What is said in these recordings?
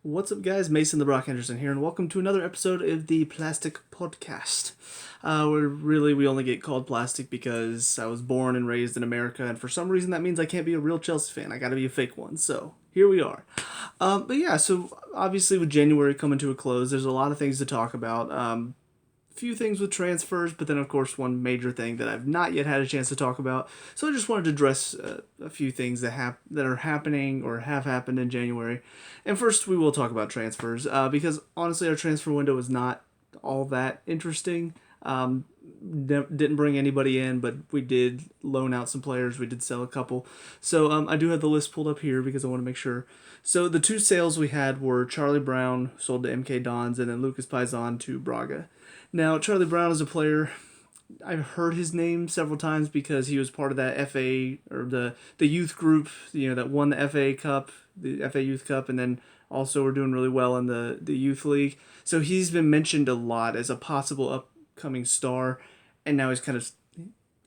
What's up, guys? Mason the Brock Henderson here, and welcome to another episode of the Plastic Podcast. We only get called plastic because I was born and raised in America, and for some reason that means I can't be a real Chelsea fan. I gotta be a fake one, so here we are. So obviously with January coming to a close, there's a lot of things to talk about. Few things with transfers, but then of course one major thing that I've not yet had a chance to talk about. So I just wanted to address a few things that are happening or have happened in January. And first we will talk about transfers because honestly our transfer window is not all that interesting. Didn't bring anybody in, but we did loan out some players. We did sell a couple. So I do have the list pulled up here because I want to make sure. So the two sales we had were Charlie Brown sold to MK Dons and then Lucas Paisan to Braga. Now, Charlie Brown is a player, I've heard his name several times because he was part of that FA, or the youth group, that won the FA Cup, the FA Youth Cup, and then also we're doing really well in the youth league. So he's been mentioned a lot as a possible upcoming star, and now he's kind of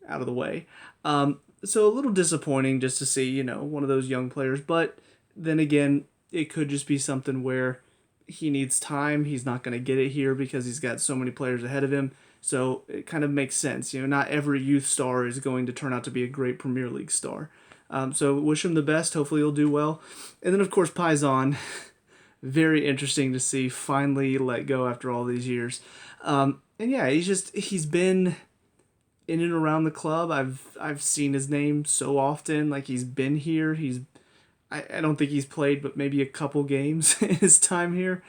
out of the way. So a little disappointing just to see, one of those young players, but then again, it could just be something where he needs time. He's not going to get it here because he's got so many players ahead of him. So it kind of makes sense. Not every youth star is going to turn out to be a great Premier League star. So wish him the best. Hopefully he'll do well. And then, of course, Paisan. Very interesting to see finally let go after all these years. He's been in and around the club. I've seen his name so often. Like, he's been here. I don't think he's played but maybe a couple games in his time here.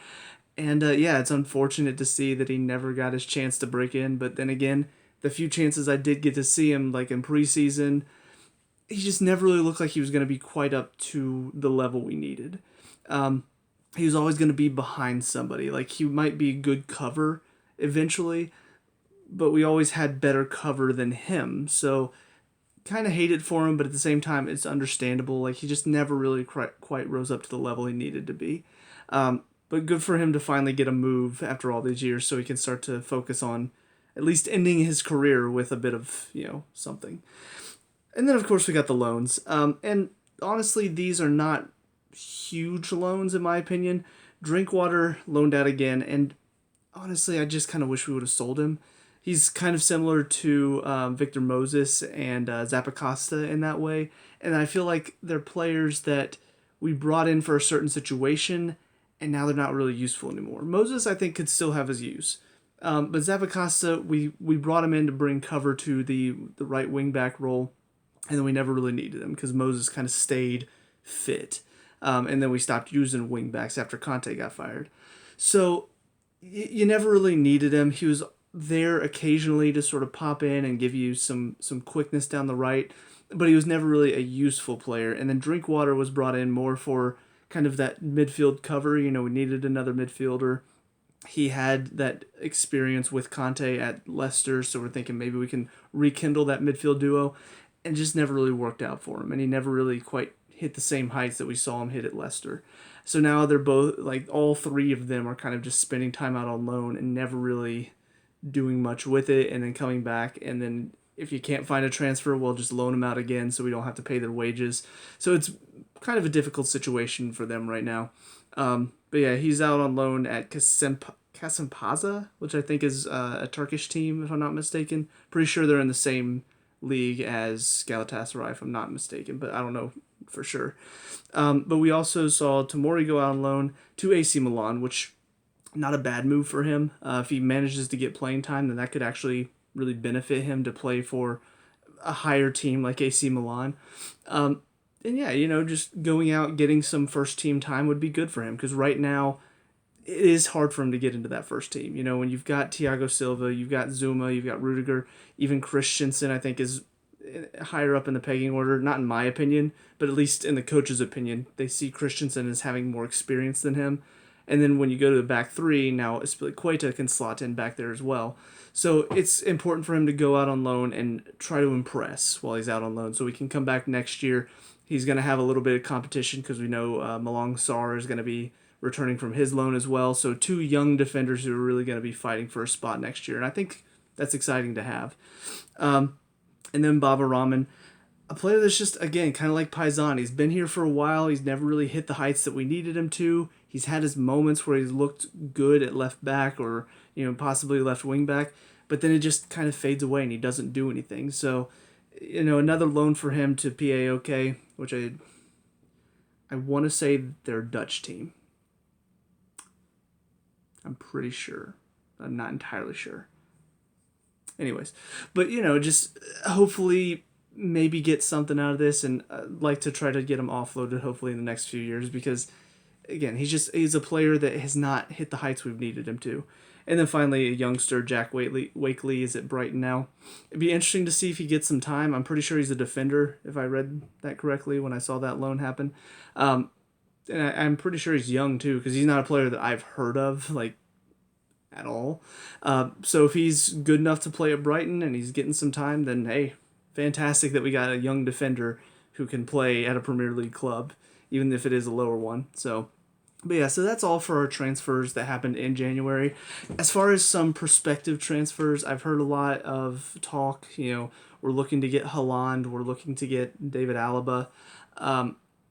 And it's unfortunate to see that he never got his chance to break in. But then again, the few chances I did get to see him, like in preseason, he just never really looked like he was going to be quite up to the level we needed. He was always going to be behind somebody. Like, he might be good cover eventually, but we always had better cover than him. So kind of hate it for him, but at the same time, it's understandable. Like, he just never really quite rose up to the level he needed to be. But good for him to finally get a move after all these years so he can start to focus on at least ending his career with a bit of, something. And then, of course, we got the loans. And honestly, these are not huge loans, in my opinion. Drinkwater loaned out again, and honestly, I just kind of wish we would have sold him. He's kind of similar to Victor Moses and Zappacosta in that way. And I feel like they're players that we brought in for a certain situation, and now they're not really useful anymore. Moses, I think, could still have his use. But Zappacosta, we brought him in to bring cover to the right wing-back role, and then we never really needed him because Moses kind of stayed fit. And then we stopped using wing-backs after Conte got fired. So you never really needed him. He was there occasionally to sort of pop in and give you some quickness down the right, but he was never really a useful player. And then Drinkwater was brought in more for kind of that midfield cover. We needed another midfielder. He had that experience with Conte at Leicester, so we're thinking maybe we can rekindle that midfield duo, and just never really worked out for him. And he never really quite hit the same heights that we saw him hit at Leicester. So now they're both, like, all three of them are kind of just spending time out on loan and never really doing much with it, and then coming back, and then if you can't find a transfer, we'll just loan them out again so we don't have to pay their wages. So it's kind of a difficult situation for them right now. He's out on loan at Kasımpaşa, which I think is a Turkish team, if I'm not mistaken. Pretty sure they're in the same league as Galatasaray, if I'm not mistaken, but I don't know for sure. But we also saw Tomori go out on loan to AC Milan, which not a bad move for him. If he manages to get playing time, then that could actually really benefit him to play for a higher team like AC Milan. Just going out, getting some first team time would be good for him because right now it is hard for him to get into that first team. When you've got Thiago Silva, you've got Zuma, you've got Rudiger, even Christensen, I think, is higher up in the pegging order. Not in my opinion, but at least in the coach's opinion. They see Christensen as having more experience than him. And then when you go to the back three, now Azpilicueta can slot in back there as well. So it's important for him to go out on loan and try to impress while he's out on loan so we can come back next year. He's going to have a little bit of competition because we know Malang Sarr is going to be returning from his loan as well. So two young defenders who are really going to be fighting for a spot next year. And I think that's exciting to have. And then Baba Rahman. a player that's just, again, kind of like Paisan. He's been here for a while. He's never really hit the heights that we needed him to. He's had his moments where he's looked good at left back or, possibly left wing back, but then it just kind of fades away and he doesn't do anything. So, another loan for him to PAOK, which I want to say they're a Dutch team. I'm pretty sure. I'm not entirely sure. Anyways, but just hopefully maybe get something out of this, and like to try to get him offloaded hopefully in the next few years, because again, he's a player that has not hit the heights we've needed him to. And then finally, a youngster, Jack Wakely is at Brighton now. It'd be interesting to see if he gets some time. I'm pretty sure he's a defender, if I read that correctly when I saw that loan happen. And I'm pretty sure he's young too, because he's not a player that I've heard of, like, at all. So if he's good enough to play at Brighton and he's getting some time, then hey, fantastic that we got a young defender who can play at a Premier League club, even if it is a lower one. So, but yeah, so that's all for our transfers that happened in January. As far as some prospective transfers, I've heard a lot of talk. We're looking to get Haaland, we're looking to get David Alaba.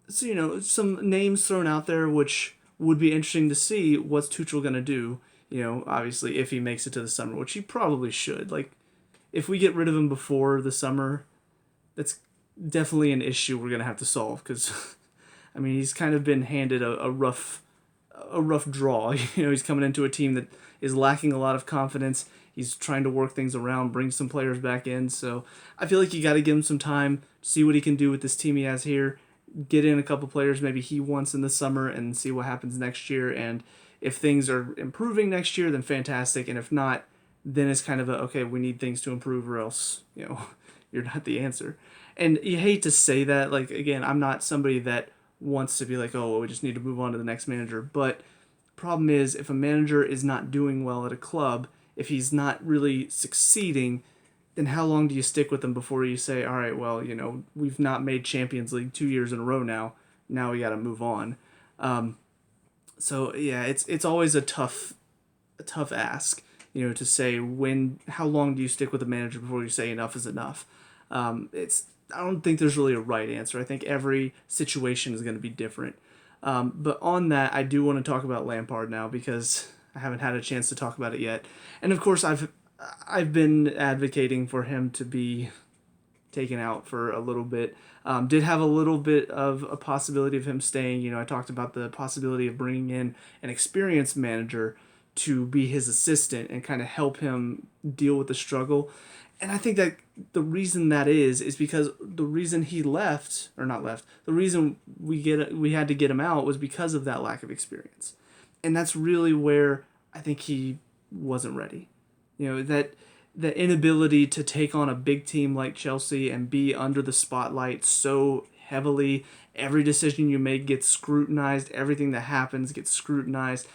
So some names thrown out there, which would be interesting to see what's Tuchel gonna do. Obviously, if he makes it to the summer, which he probably should. Like, if we get rid of him before the summer, that's definitely an issue we're going to have to solve, because, I mean, he's kind of been handed a rough draw. He's coming into a team that is lacking a lot of confidence. He's trying to work things around, bring some players back in. So I feel like you got to give him some time, see what he can do with this team he has here, get in a couple players maybe he wants in the summer, and see what happens next year. And if things are improving next year, then fantastic. And if not, then it's kind of okay, we need things to improve, or else, you're not the answer. And you hate to say that. Like, again, I'm not somebody that wants to be like, oh, well, we just need to move on to the next manager. But problem is, if a manager is not doing well at a club, if he's not really succeeding, then how long do you stick with them before you say, all right, well, we've not made Champions League 2 years in a row now. Now we got to move on. So yeah, it's always a tough ask, to say how long do you stick with a manager before you say enough is enough. I don't think there's really a right answer. I think every situation is going to be different. But on that, I do want to talk about Lampard now, because I haven't had a chance to talk about it yet. And of course, I've been advocating for him to be taken out for a little bit. Did have a little bit of a possibility of him staying. I talked about the possibility of bringing in an experienced manager to be his assistant and kind of help him deal with the struggle. And I think that the reason that is because the reason he left, or not left, the reason we had to get him out was because of that lack of experience. And that's really where I think he wasn't ready. That the inability to take on a big team like Chelsea and be under the spotlight so heavily. Every decision you make gets scrutinized. Everything that happens gets scrutinized.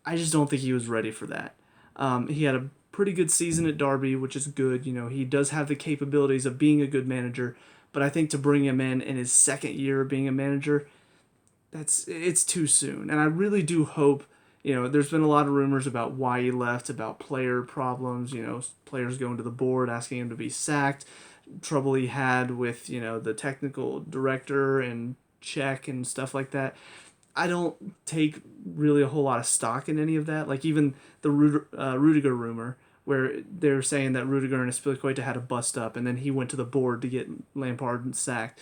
I just don't think he was ready for that. He had a pretty good season at Derby, which is good. He does have the capabilities of being a good manager, but I think to bring him in his second year of being a manager, it's too soon. And I really do hope. There's been a lot of rumors about why he left, about player problems, players going to the board asking him to be sacked, trouble he had with, the technical director and Czech and stuff like that. I don't take really a whole lot of stock in any of that. Like, even the Rudiger rumor, where they're saying that Rudiger and Azpilicueta had a bust up, and then he went to the board to get Lampard sacked.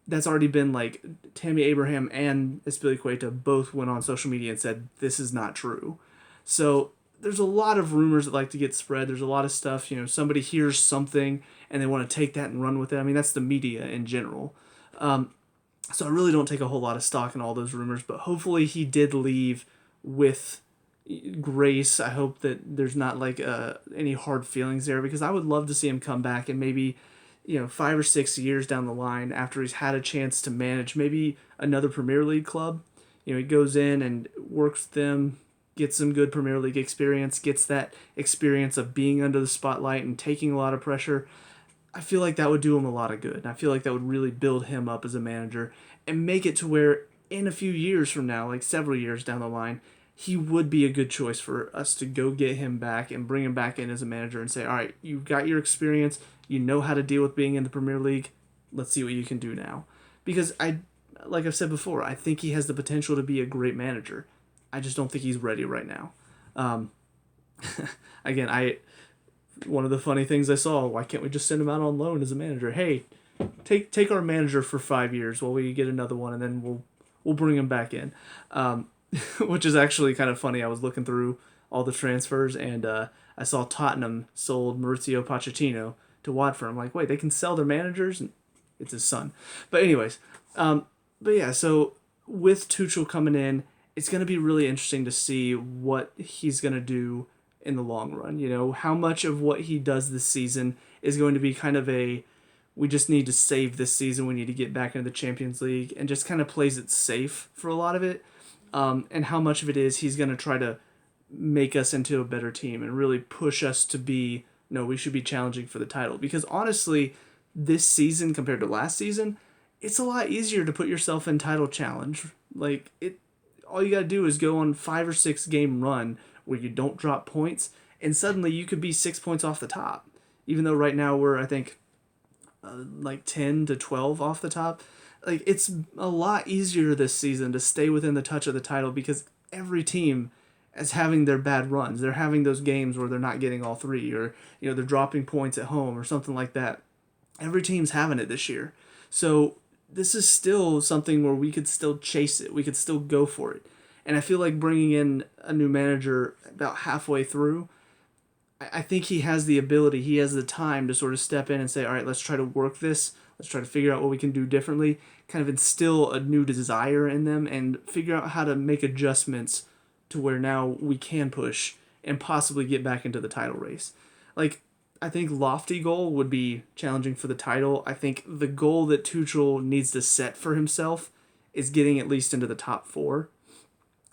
That's already been, like, Tammy Abraham and Azpilicueta both went on social media and said this is not true. So there's a lot of rumors that like to get spread. There's a lot of stuff, somebody hears something and they want to take that and run with it. I mean, that's the media in general. So I really don't take a whole lot of stock in all those rumors, but hopefully he did leave with grace. I hope that there's not like any hard feelings there, because I would love to see him come back and maybe 5 or 6 years down the line, after he's had a chance to manage maybe another Premier League club, he goes in and works with them, gets some good Premier League experience, gets that experience of being under the spotlight and taking a lot of pressure. I feel like that would do him a lot of good. And I feel like that would really build him up as a manager and make it to where in a few years from now, like several years down the line, he would be a good choice for us to go get him back and bring him back in as a manager and say, all right, you've got your experience, you know how to deal with being in the Premier League, let's see what you can do now. Because like I've said before, I think he has the potential to be a great manager. I just don't think he's ready right now. Um, Again, one of the funny things I saw, why can't we just send him out on loan as a manager? Hey, take our manager for 5 years while we get another one, and then we'll bring him back in. Which is actually kind of funny. I was looking through all the transfers, and I saw Tottenham sold Mauricio Pochettino to Watford. I'm like, wait, they can sell their managers? And it's his son. But anyways, but yeah, so with Tuchel coming in, it's going to be really interesting to see what he's going to do in the long run. You know, how much of what he does this season is going to be kind of we just need to save this season, we need to get back into the Champions League, and just kind of plays it safe for a lot of it. And how much of it is he's going to try to make us into a better team and really push us to be, no, we should be challenging for the title. Because honestly, this season compared to last season, it's a lot easier to put yourself in title challenge. Like, all you got to do is go on 5 or 6 game run where you don't drop points, and suddenly you could be 6 points off the top. Even though right now we're, I think, like 10 to 12 off the top. Like, it's a lot easier this season to stay within the touch of the title because every team is having their bad runs. They're having those games where they're not getting all 3, or they're dropping points at home or something like that. Every team's having it this year. So this is still something where we could still chase it. We could still go for it. And I feel like bringing in a new manager about halfway through, I think he has the ability, he has the time to sort of step in and say, all right, let's try to work this. Let's try to figure out what we can do differently, kind of instill a new desire in them and figure out how to make adjustments to where now we can push and possibly get back into the title race. Like, I think lofty goal would be challenging for the title. I think the goal that Tuchel needs to set for himself is getting at least into the top 4.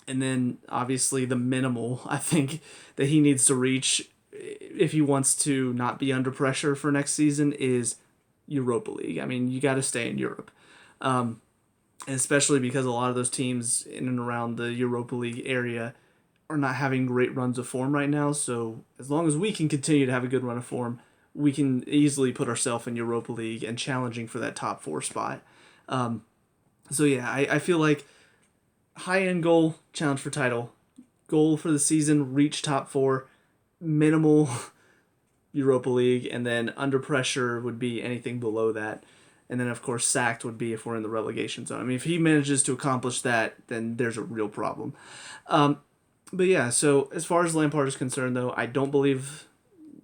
And then, obviously, the minimal, I think, that he needs to reach if he wants to not be under pressure for next season is Europa League. I mean, you got to stay in Europe. And especially because a lot of those teams in and around the Europa League area are not having great runs of form right now. So as long as we can continue to have a good run of form, we can easily put ourselves in Europa League and challenging for that top 4 spot. So yeah, I feel like high-end goal, challenge for title. Goal for the season, reach top 4. Minimal Europa League, and then under pressure would be anything below that. And then, of course, sacked would be if we're in the relegation zone. I mean, if he manages to accomplish that, then there's a real problem. But yeah, so as far as Lampard is concerned, though, I don't believe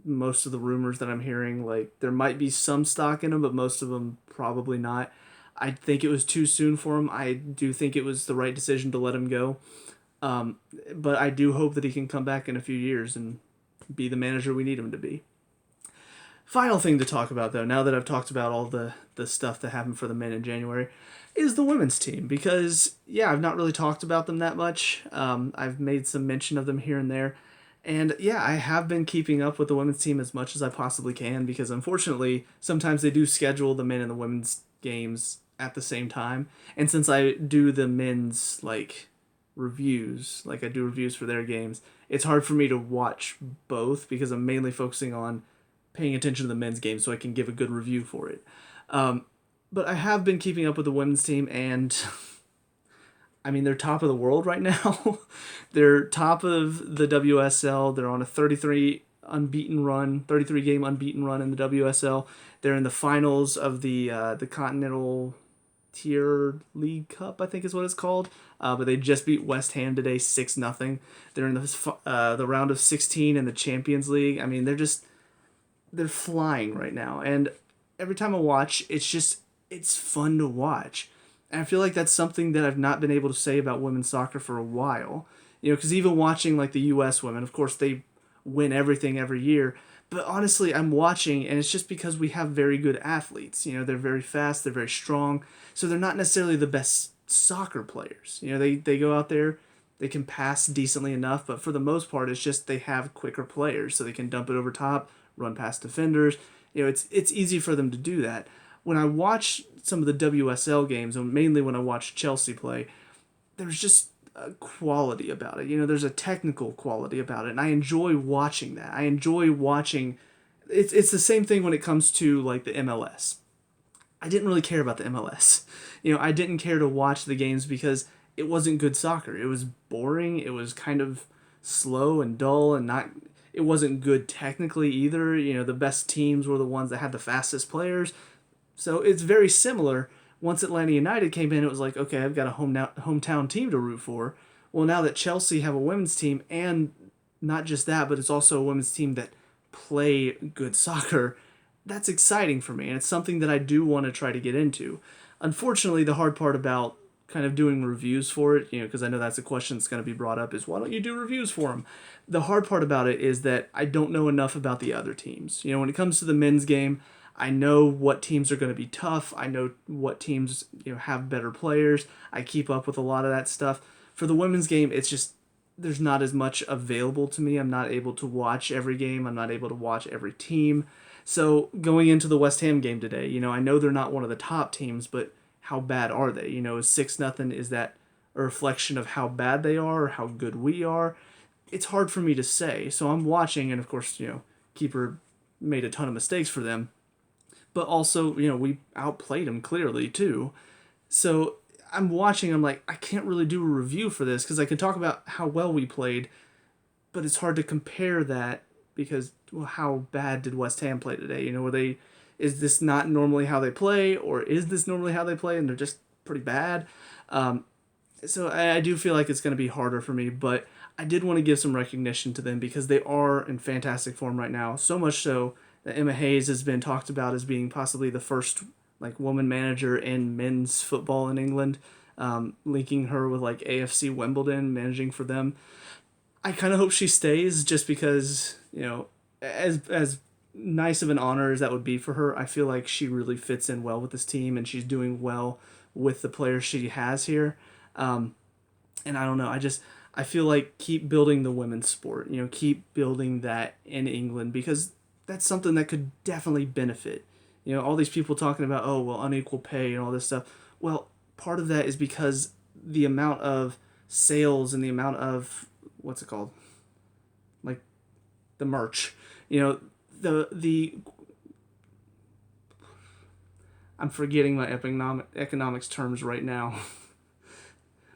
most of the rumors that I'm hearing. Like, there might be some stock in him, but most of them probably not. I think it was too soon for him. I do think it was the right decision to let him go. But I do hope that he can come back in a few years and be the manager we need him to be. Final thing to talk about, though, now that I've talked about all the stuff that happened for the men in January, is the women's team. Because, yeah, I've not really talked about them that much. I've made some mention of them here and there. And, yeah, I have been keeping up with the women's team as much as I possibly can because, unfortunately, sometimes they do schedule the men and the women's games at the same time. And since I do the men's, reviews, I do reviews for their games, it's hard for me to watch both because I'm mainly focusing on paying attention to the men's game so I can give a good review for it. But I have been keeping up with the women's team, and I mean, they're top of the world right now. They're top of the WSL. They're on a 33 game unbeaten run in the WSL. They're in the finals of the Continental Tier League Cup, I think is what it's called. But they just beat West Ham today 6-0. They're in the round of 16 in the Champions League. I mean, they're flying right now. And every time I watch, it's fun to watch. And I feel like that's something that I've not been able to say about women's soccer for a while. Because even watching the U.S. women, of course, they win everything every year. But honestly, I'm watching, and it's just because we have very good athletes. They're very fast, they're very strong. So they're not necessarily the best soccer players. They go out there, they can pass decently enough, but for the most part, it's just they have quicker players, so they can dump it over top, run past defenders. It's easy for them to do that. When I watch some of the WSL games, and mainly when I watch Chelsea play, there's just a quality about it. There's a technical quality about it, and I enjoy watching that. I enjoy watching. It's the same thing when it comes to the MLS. I didn't really care about the MLS. I didn't care to watch the games because it wasn't good soccer. It was boring. It was kind of slow and dull and not. It wasn't good technically either. The best teams were the ones that had the fastest players. So it's very similar. Once Atlanta United came in, it was like, okay, I've got a hometown team to root for. Well, now that Chelsea have a women's team, and not just that, but it's also a women's team that play good soccer, that's exciting for me, and it's something that I do want to try to get into. Unfortunately, the hard part about kind of doing reviews for it, because I know that's a question that's going to be brought up, is why don't you do reviews for them? The hard part about it is that I don't know enough about the other teams. When it comes to the men's game, I know what teams are going to be tough. I know what teams have better players. I keep up with a lot of that stuff. For the women's game, it's just there's not as much available to me. I'm not able to watch every game. I'm not able to watch every team. So going into the West Ham game today, I know they're not one of the top teams, but how bad are they? Is 6-0, is that a reflection of how bad they are or how good we are? It's hard for me to say. So I'm watching, and of course, keeper made a ton of mistakes for them. But also, we outplayed them clearly too. So I'm watching, I'm like, I can't really do a review for this because I can talk about how well we played, but it's hard to compare that because, well, how bad did West Ham play today? Is this not normally how they play, or is this normally how they play and they're just pretty bad? So I do feel like it's going to be harder for me, but I did want to give some recognition to them because they are in fantastic form right now. So much so that Emma Hayes has been talked about as being possibly the first woman manager in men's football in England, linking her with AFC Wimbledon, managing for them. I kind of hope she stays just because, as nice of an honor as that would be for her, I feel like she really fits in well with this team and she's doing well with the players she has here. And I don't know, I feel like keep building the women's sport, keep building that in England because that's something that could definitely benefit. All these people talking about, oh, well, unequal pay and all this stuff. Well, part of that is because the amount of sales and the amount of, what's it called? The merch. The I'm forgetting my economics terms right now.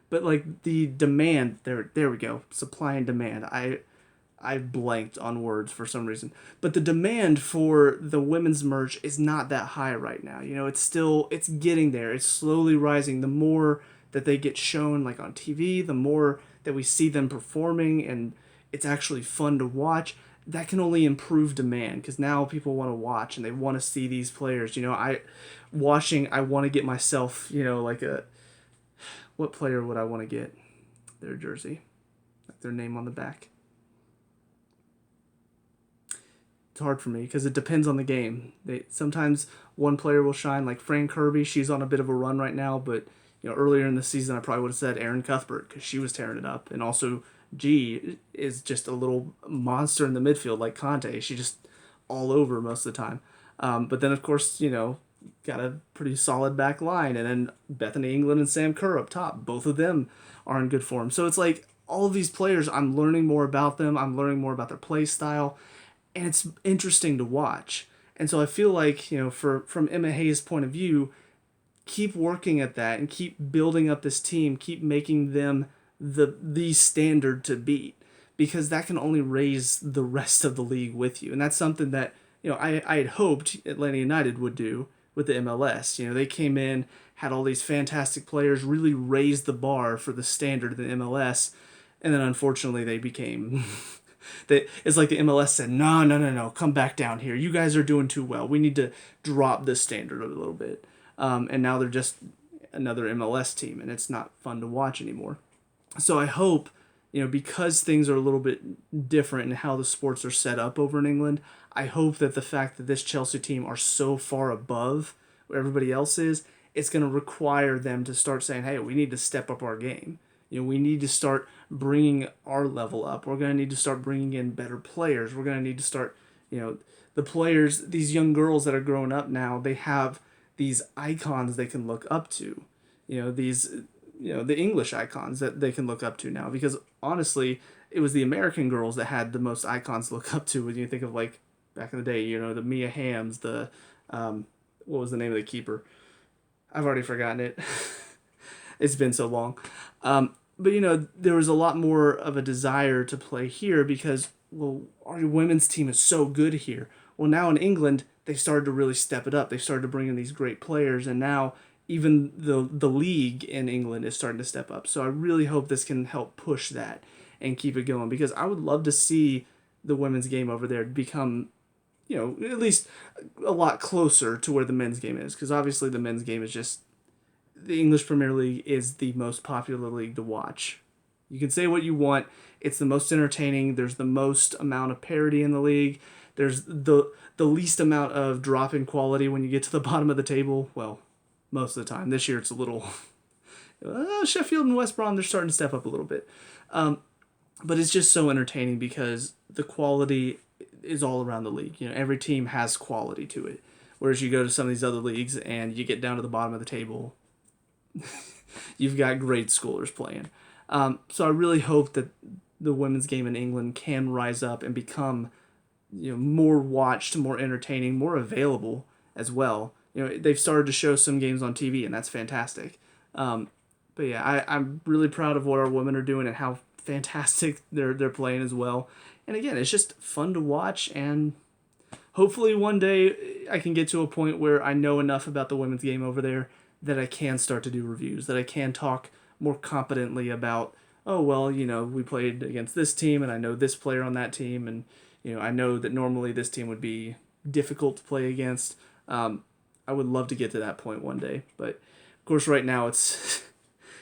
But the demand, there we go. Supply and demand. I blanked on words for some reason. But the demand for the women's merch is not that high right now. It's getting there. It's slowly rising. The more that they get shown on TV, the more that we see them performing and it's actually fun to watch, that can only improve demand because now people want to watch and they want to see these players. I want to get myself, what player would I want to get? Their jersey, their name on the back. It's hard for me because it depends on the game. Sometimes one player will shine, like Fran Kirby. She's on a bit of a run right now, but earlier in the season I probably would have said Erin Cuthbert because she was tearing it up, and also G is just a little monster in the midfield like Conte. She's just all over most of the time. But then of course got a pretty solid back line, and then Bethany England and Sam Kerr up top. Both of them are in good form. So it's all of these players, I'm learning more about them. I'm learning more about their play style. And it's interesting to watch. And so I feel like, from Emma Hayes' point of view, keep working at that and keep building up this team, keep making them the standard to beat, because that can only raise the rest of the league with you. And that's something that, I had hoped Atlanta United would do with the MLS. They came in, had all these fantastic players, really raised the bar for the standard of the MLS, and then unfortunately they became... It's like the MLS said, no, come back down here. You guys are doing too well. We need to drop this standard a little bit. And now they're just another MLS team, and it's not fun to watch anymore. So I hope, because things are a little bit different in how the sports are set up over in England, I hope that the fact that this Chelsea team are so far above where everybody else is, it's going to require them to start saying, hey, we need to step up our game. We need to start bringing our level up. We're going to need to start bringing in better players. We're going to need to start, the players, these young girls that are growing up now, they have these icons they can look up to. The English icons that they can look up to now. Because honestly, it was the American girls that had the most icons to look up to when you think of back in the day, the Mia Hamms, the what was the name of the keeper? I've already forgotten it. It's been so long. But there was a lot more of a desire to play here because, well, our women's team is so good here. Well, now in England, they started to really step it up. They started to bring in these great players, and now even the league in England is starting to step up. So I really hope this can help push that and keep it going, because I would love to see the women's game over there become, at least a lot closer to where the men's game is, because obviously the men's game is just, the English Premier League is the most popular league to watch. You can say what you want. It's the most entertaining. There's the most amount of parity in the league. There's the least amount of drop in quality when you get to the bottom of the table. Well, most of the time. This year it's a little... Sheffield and West Brom, they're starting to step up a little bit. But it's just so entertaining because the quality is all around the league. Every team has quality to it. Whereas you go to some of these other leagues and you get down to the bottom of the table, you've got grade schoolers playing. So I really hope that the women's game in England can rise up and become, more watched, more entertaining, more available as well. They've started to show some games on TV, and that's fantastic. But yeah, I'm really proud of what our women are doing and how fantastic they're playing as well. And again, it's just fun to watch, and hopefully one day I can get to a point where I know enough about the women's game over there that I can start to do reviews, that I can talk more competently about, oh, well, we played against this team and I know this player on that team, and, I know that normally this team would be difficult to play against. I would love to get to that point one day. But, of course, right now it's,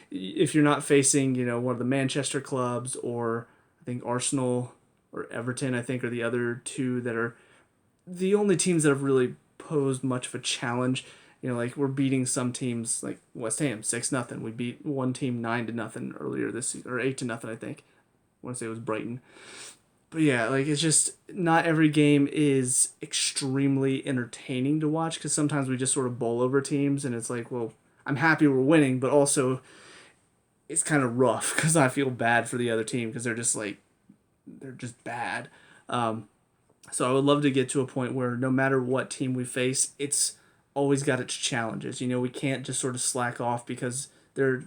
if you're not facing, one of the Manchester clubs, or I think Arsenal or Everton, I think, are the other two that are the only teams that have really posed much of a challenge. Like we're beating some teams like West Ham 6-0. We beat one team 9-0 earlier this season, or 8-0, I think. I want to say it was Brighton. But yeah, like it's just not every game is extremely entertaining to watch, because sometimes we just sort of bowl over teams, and it's like, well, I'm happy we're winning, but also it's kind of rough because I feel bad for the other team because they're just bad. So I would love to get to a point where no matter what team we face, it's always got its challenges. We can't just sort of slack off because there are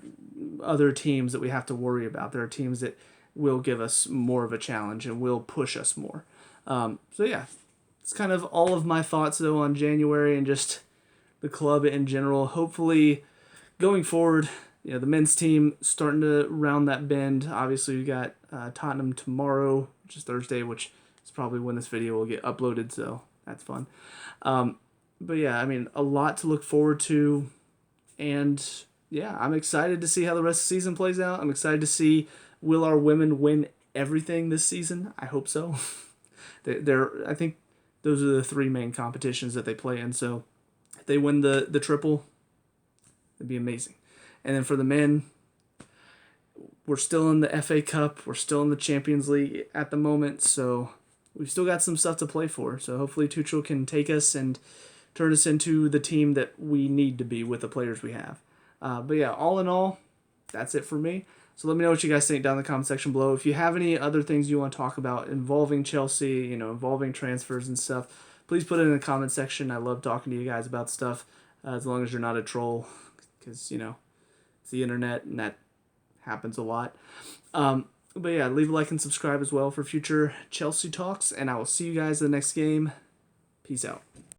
other teams that we have to worry about. There are teams that will give us more of a challenge and will push us more. So yeah, it's kind of all of my thoughts though on January and just the club in general. Hopefully going forward, the men's team starting to round that bend. Obviously we got Tottenham tomorrow, which is Thursday, which is probably when this video will get uploaded, so that's fun. But yeah, I mean, a lot to look forward to, and yeah, I'm excited to see how the rest of the season plays out. I'm excited to see, will our women win everything this season? I hope so. I think those are the three main competitions that they play in, so if they win the triple, it'd be amazing. And then for the men, we're still in the FA Cup, we're still in the Champions League at the moment, so we've still got some stuff to play for. So hopefully Tuchel can take us and turn us into the team that we need to be with the players we have. But yeah, all in all, that's it for me. So let me know what you guys think down in the comment section below. If you have any other things you want to talk about involving Chelsea, involving transfers and stuff, please put it in the comment section. I love talking to you guys about stuff, as long as you're not a troll, because, it's the internet and that happens a lot. But yeah, leave a like and subscribe as well for future Chelsea talks, and I will see you guys in the next game. Peace out.